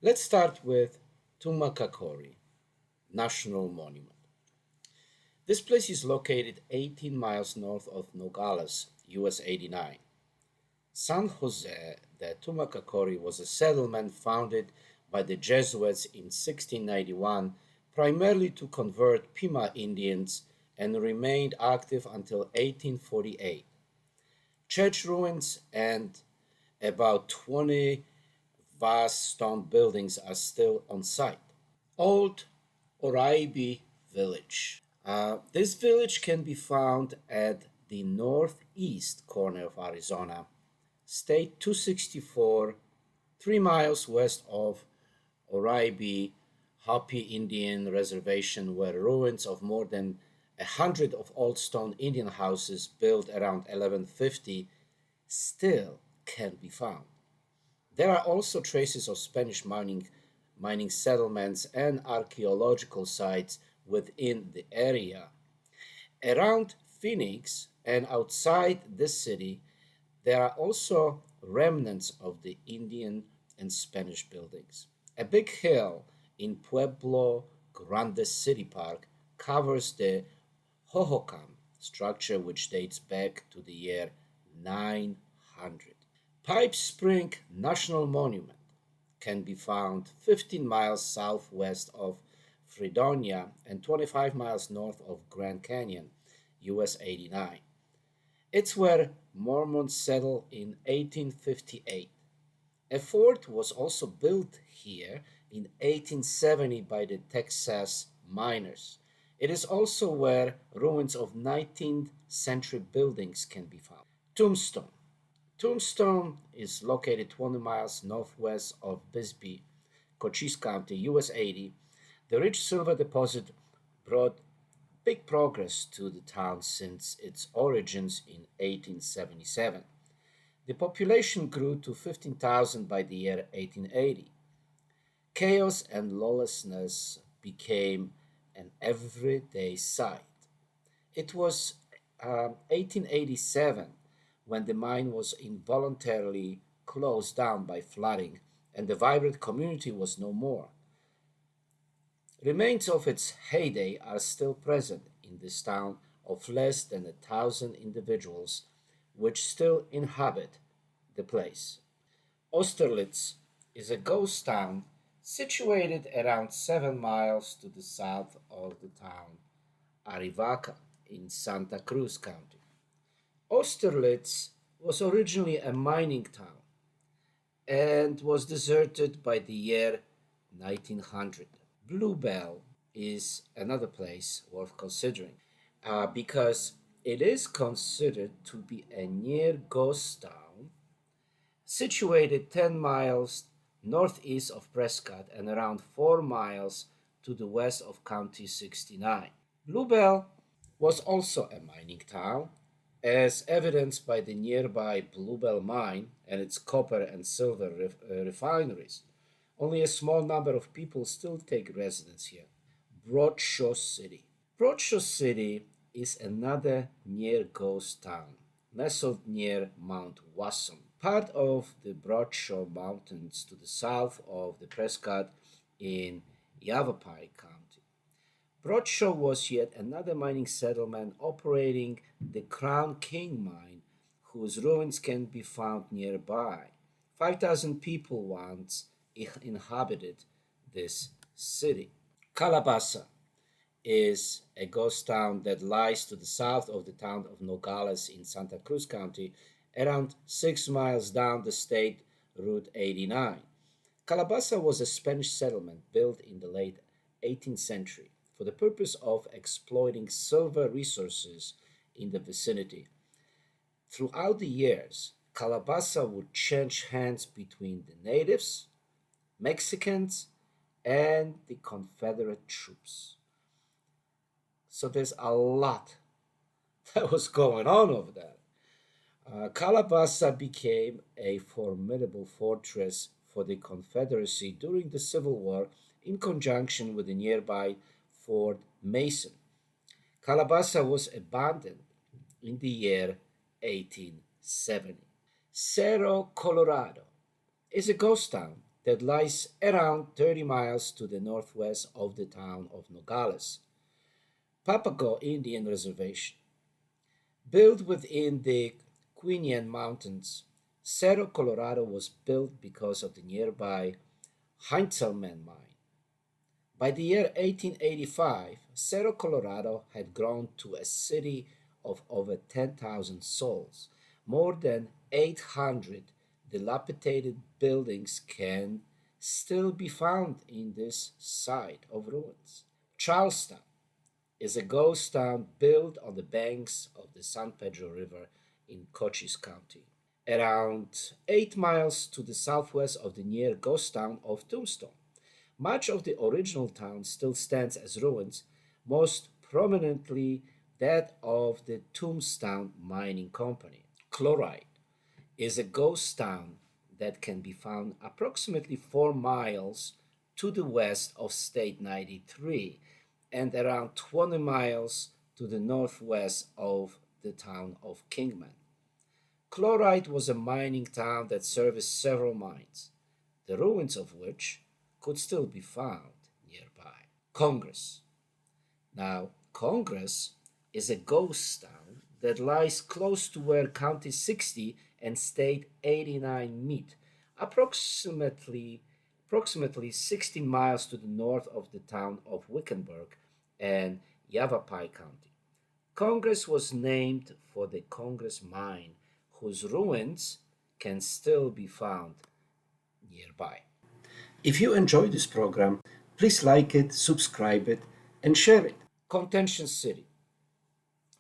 Let's start with Tumacacori National Monument. This place is located 18 miles north of Nogales, US 89. San Jose de Tumacacori was a settlement founded by the Jesuits in 1691 primarily to convert Pima Indians and remained active until 1848. Church ruins and about 20 vast stone buildings are still on site. Old Oraibi Village. This village can be found at the northeast corner of Arizona, State 264, 3 miles west of Oraibi Hopi Indian Reservation, where ruins of more than 100 of old stone Indian houses built around 1150 still can be found. There are also traces of Spanish mining settlements and archaeological sites within the area. Around Phoenix and outside the city, there are also remnants of the Indian and Spanish buildings. A big hill in Pueblo Grande City Park covers the Hohokam structure, which dates back to the year 900. Pipe Spring National Monument can be found 15 miles southwest of Fredonia and 25 miles north of Grand Canyon, US 89. It's where Mormons settled in 1858. A fort was also built here in 1870 by the Texas miners. It is also where ruins of 19th century buildings can be found. Tombstone. Tombstone is located 20 miles northwest of Bisbee, Cochise County, US 80. The rich silver deposit brought big progress to the town since its origins in 1877. The population grew to 15,000 by the year 1880. Chaos and lawlessness became an everyday sight. It was 1887 when the mine was involuntarily closed down by flooding and the vibrant community was no more. Remains of its heyday are still present in this town of less than 1,000 individuals, which still inhabit the place. Austerlitz is a ghost town situated around 7 miles to the south of the town Arivaca in Santa Cruz County. Austerlitz was originally a mining town and was deserted by the year 1900. Bluebell is another place worth considering because it is considered to be a near ghost town situated 10 miles northeast of Prescott and around 4 miles to the west of County 69. Bluebell was also a mining town, as evidenced by the nearby Bluebell mine and its copper and silver refineries. Only a small number of people still take residence here. Broadshaw City. Broadshaw City is another near ghost town, nestled near Mount Wasson, part of the Broadshaw Mountains to the south of the Prescott in Yavapai County. Broadshaw was yet another mining settlement operating the Crown King mine, whose ruins can be found nearby. 5,000 people once inhabited this city. Calabasas is a ghost town that lies to the south of the town of Nogales in Santa Cruz County, around 6 miles down the state Route 89. Calabasas was a Spanish settlement built in the late 18th century for the purpose of exploiting silver resources in the vicinity. Throughout the years, Calabasas would change hands between the natives, Mexicans, and the Confederate troops. So there's a lot that was going on over there. Calabasas became a formidable fortress for the Confederacy during the Civil War in conjunction with the nearby Fort Mason. Calabasas was abandoned in the year 1870. Cerro, Colorado is a ghost town that lies around 30 miles to the northwest of the town of Nogales. Papago Indian Reservation. Built within the Quinian Mountains, Cerro Colorado was built because of the nearby Heinzelman mine. By the year 1885, Cerro Colorado had grown to a city of over 10,000 souls. More than 800 dilapidated buildings can still be found in this site of ruins. Charleston is a ghost town built on the banks of the San Pedro River in Cochise County, around 8 miles to the southwest of the near ghost town of Tombstone. Much of the original town still stands as ruins, most prominently that of the Tombstone Mining Company. Chloride is a ghost town that can be found approximately 4 miles to the west of State 93 and around 20 miles to the northwest of the town of Kingman. Chloride was a mining town that serviced several mines, the ruins of which could still be found nearby. Congress. Now, Congress is a ghost town that lies close to where County 60 and State 89 meet, approximately, approximately 16 miles to the north of the town of Wickenburg and Yavapai County. Congress was named for the Congress mine, whose ruins can still be found nearby. If you enjoy this program, please like it, subscribe it, and share it. Contention City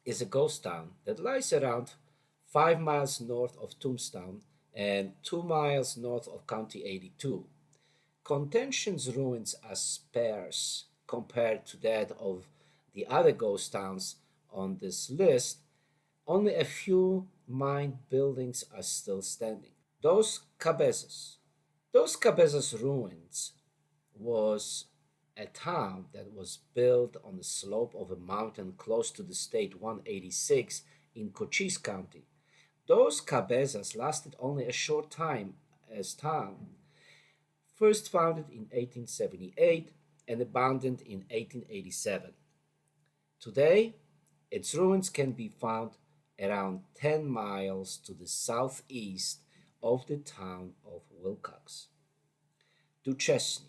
is a ghost town that lies around 5 miles north of Tombstone and 2 miles north of County 82. Contention's ruins are sparse compared to that of the other ghost towns on this list. Only a few mined buildings are still standing. Dos Cabezas. Dos Cabezas ruins was a town that was built on the slope of a mountain close to the State 186 in Cochise County. Those Cabezas lasted only a short time as town, first founded in 1878 and abandoned in 1887. Today, its ruins can be found around 10 miles to the southeast of the town of Wilcox. Duchesne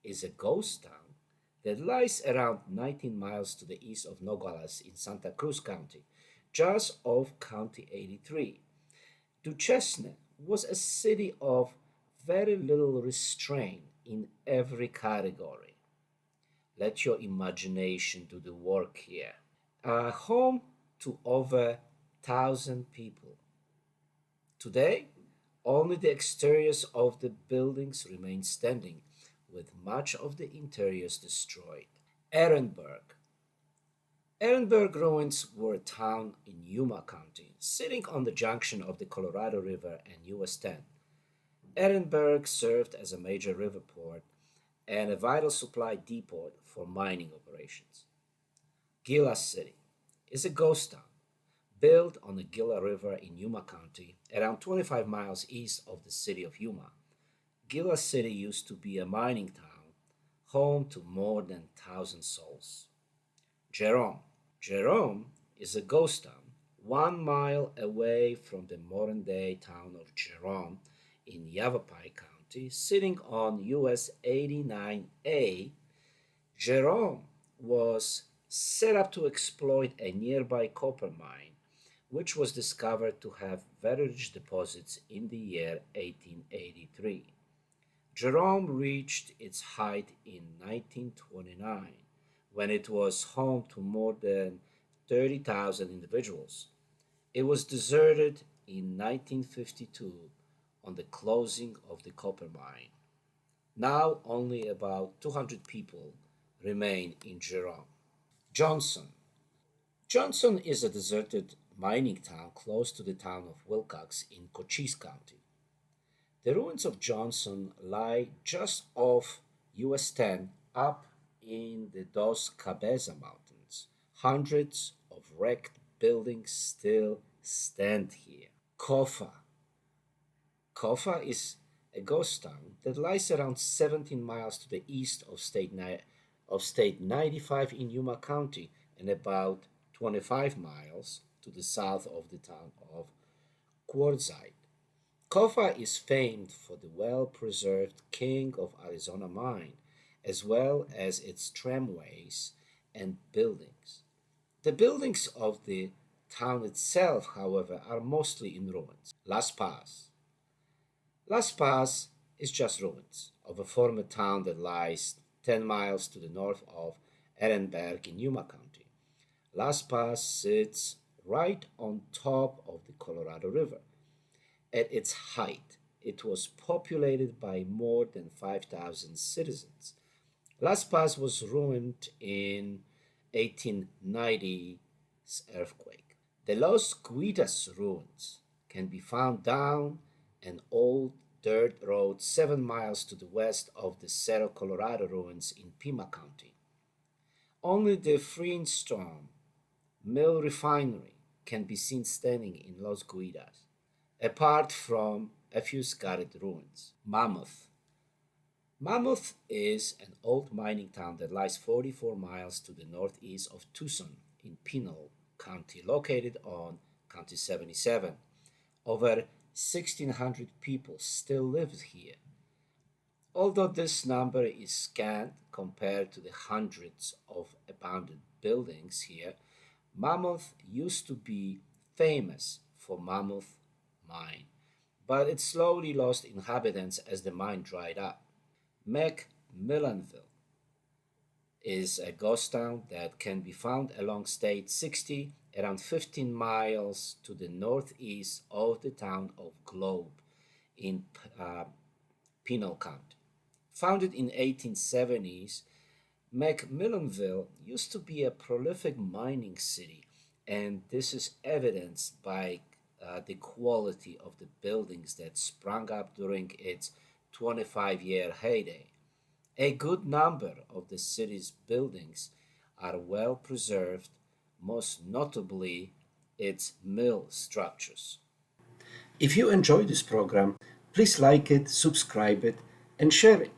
is a ghost town that lies around 19 miles to the east of Nogales in Santa Cruz County, just off County 83. Duchesne was a city of very little restraint in every category. Let your imagination do the work here. A home to over 1,000 people. Today, only the exteriors of the buildings remain standing, with much of the interiors destroyed. Ehrenberg. Ehrenberg ruins were a town in Yuma County, sitting on the junction of the Colorado River and US 10. Ehrenberg served as a major river port and a vital supply depot for mining operations. Gila City is a ghost town built on the Gila River in Yuma County, around 25 miles east of the city of Yuma. Gila City used to be a mining town, home to more than 1,000 souls. Jerome. Jerome is a ghost town 1 mile away from the modern day town of Jerome in Yavapai County, sitting on US 89A. Jerome was set up to exploit a nearby copper mine, which was discovered to have very rich deposits in the year 1883. Jerome reached its height in 1929 when it was home to more than 30,000 individuals. It was deserted in 1952 on the closing of the copper mine. Now only about 200 people remain in Jerome. Johnson. Johnson is a deserted mining town close to the town of Wilcox in Cochise County. The ruins of Johnson lie just off US 10 up in the Dos Cabeza Mountains. Hundreds of wrecked buildings still stand here. Kofa. Kofa is a ghost town that lies around 17 miles to the east of State 95 in Yuma County and about 25 miles to the south of the town of Quartzsite. Kofa is famed for the well-preserved King of Arizona mine, as well as its tramways and buildings. The buildings of the town itself, however, are mostly in ruins. Las Paz. Las Paz is just ruins of a former town that lies 10 miles to the north of Ehrenberg in Yuma County. Las Paz sits right on top of the Colorado River. At its height, it was populated by more than 5,000 citizens. Las Paz was ruined in 1890's earthquake. The Los Guidas ruins can be found down an old dirt road 7 miles to the west of the Cerro, Colorado ruins in Pima County. Only the Freestone mill refinery can be seen standing in Los Guidas, apart from a few scarred ruins. Mammoth. Mammoth is an old mining town that lies 44 miles to the northeast of Tucson in Pinal County, located on County 77. Over 1,600 people still live here. Although this number is scant compared to the hundreds of abandoned buildings here, Mammoth used to be famous for Mammoth Mine, but it slowly lost inhabitants as the mine dried up. McMillanville is a ghost town that can be found along State 60, around 15 miles to the northeast of the town of Globe in Pinal County. Founded in 1870s, McMillanville used to be a prolific mining city, and this is evidenced by the quality of the buildings that sprang up during its 25-year heyday. A good number of the city's buildings are well preserved, most notably its mill structures. If you enjoy this program, please like it, subscribe it, and share it.